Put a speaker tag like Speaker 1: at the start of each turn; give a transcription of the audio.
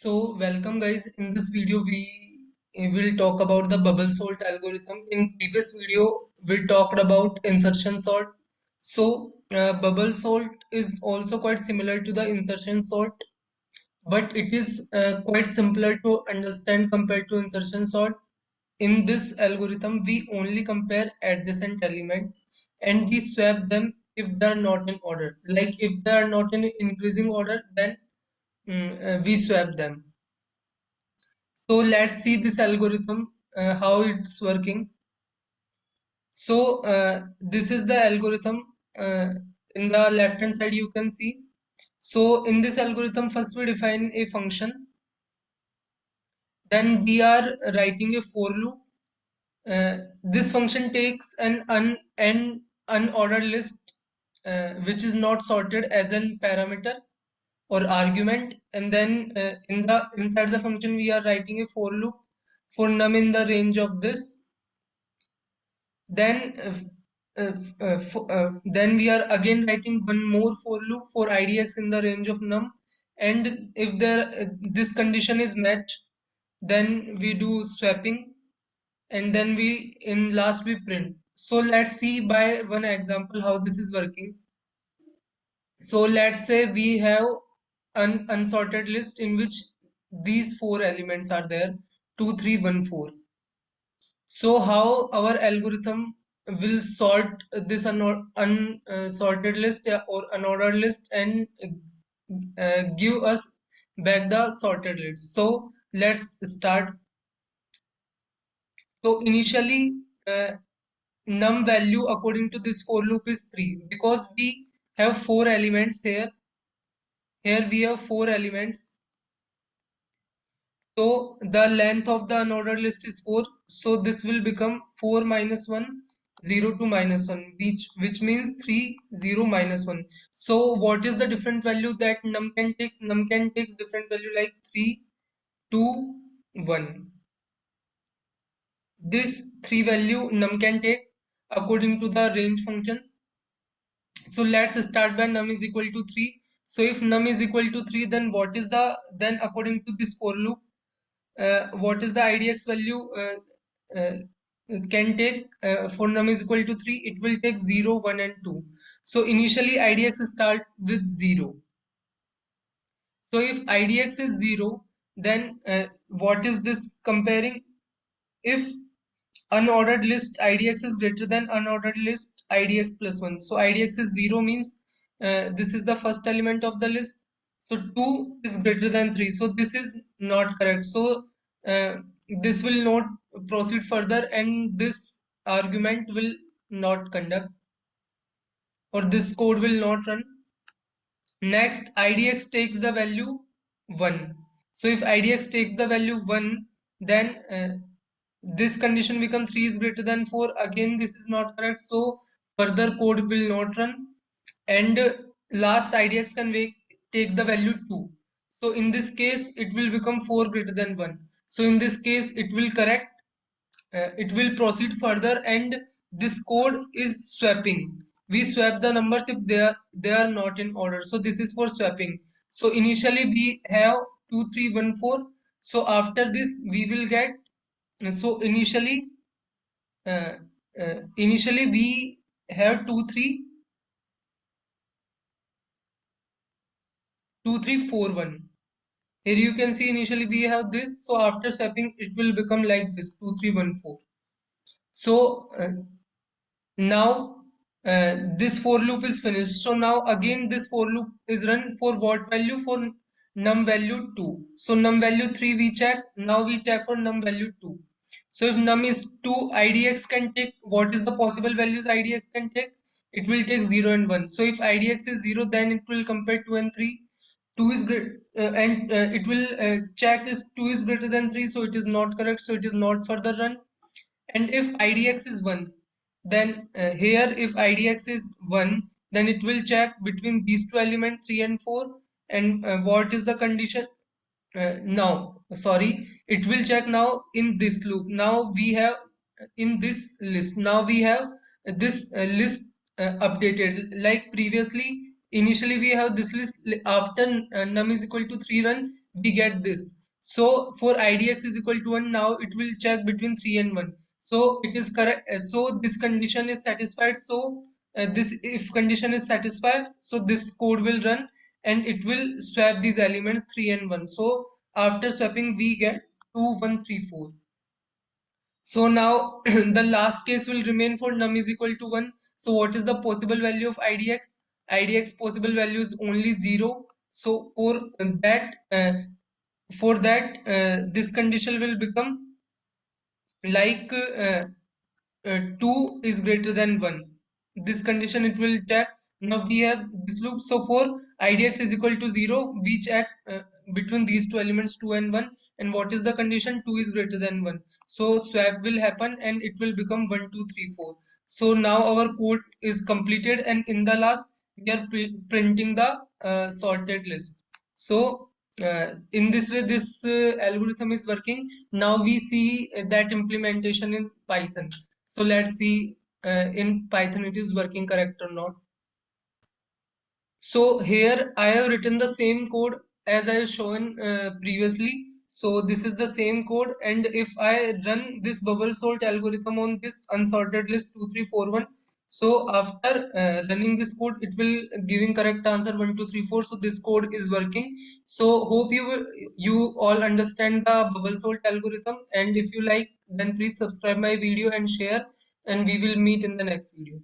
Speaker 1: So, welcome guys. In this video, we will talk about the bubble sort algorithm. In previous video, we talked about insertion sort. Bubble sort is also quite similar to the insertion sort, but it is quite simpler to understand compared to insertion sort. In this algorithm, we only compare adjacent element and we swap them if they are not in order. Like if they are not in increasing order, then we swap them. So let's see this algorithm, how it's working. This is the algorithm. In the left hand side, you can see. So in this algorithm, first we define a function. Then we are writing a for loop. This function takes an unordered list, which is not sorted as an parameter or argument, and then inside the function we are writing a for loop for num in the range of this. Then we are again writing one more for loop for idx in the range of num, and if this condition is matched, then we do swapping, and then we in last we print. So let's see by one example how this is working. So let's say we have an unsorted list in which these four elements are there: 2 3 1 4. So how our algorithm will sort this unsorted list or unordered list and give us back the sorted list. So let's start. So initially num value according to this for loop is 3 because we have four elements here. Here we have four elements. So the length of the unordered list is 4. So this will become 4 minus 1, 0 to minus 1, which means 3, 0, minus 1. So what is the different value that num can takes? Num can takes different value like 3, 2, 1. This 3 value num can take according to the range function. So let's start by num is equal to 3. So if num is equal to 3, then then according to this for loop, what is the idx value uh, can take for num is equal to 3? It will take 0 1 and 2. So initially idx start with 0. So if idx is 0, then what is this comparing? If unordered list idx is greater than unordered list idx plus 1, so idx is 0 means this is the first element of the list, so 2 is greater than 3, so this is not correct. So uh, this will not proceed further and this argument will not conduct, or this code will not run. Next, idx takes the value 1. So if idx takes the value 1, then this condition become 3 is greater than 4. Again, this is not correct. So further code will not run. And last idx can take the value 2. So in this case, it will become 4 greater than 1. So in this case, it will correct. It will proceed further, and this code is swapping. We swap the numbers if they are not in order. So this is for swapping. So initially we have 2 3 1 4. So after this we will get, so uh, initially we have 2 3 2 3 4 1. Here you can see initially we have this. So after swapping it will become like this: 2 3 1 4. So now this for loop is finished. So now again this for loop is run for what value? For num value 2. So num value 3 we check. Now we check for num value 2. So if num is 2, idx can take, what is the possible values idx can take? It will take 0 and 1. So if idx is 0, then it will compare 2 and 3. 2 is great, and it will check is 2 is greater than 3, so it is not correct, so it is not further run. And if idx is 1, then here if idx is 1, then it will check between these two elements 3 and 4. And what is the condition? Now sorry, it will check now in this loop. Now we have in this list, now we have this list updated. Like previously, initially we have this list after num is equal to 3 run, we get this. So for idx is equal to 1, now it will check between 3 and 1. So it is correct. So this condition is satisfied. So this if condition is satisfied, so this code will run and it will swap these elements 3 and 1. So after swapping we get 2 1 3 4. So now the last case will remain for num is equal to 1. So what is the possible value of idx? Idx possible value is only 0. So for that this condition will become like 2 is greater than 1. This condition it will check. Now we have this loop. So for idx is equal to 0, we check between these two elements 2 and 1. And what is the condition? 2 is greater than 1. So swap will happen and it will become 1 2 3 4. So now our code is completed, and in the last we are printing the sorted list. So in this way this algorithm is working. Now we see that implementation in Python. So let's see in Python it is working correct or not. So here I have written the same code as I have shown previously. So this is the same code, and if I run this bubble sort algorithm on this unsorted list 2341, so after running this code, it will giving correct answer 1 2 3 4. So this code is working. So hope you all understand the bubble sort algorithm, and if you like, then please subscribe my video and share, and we will meet in the next video.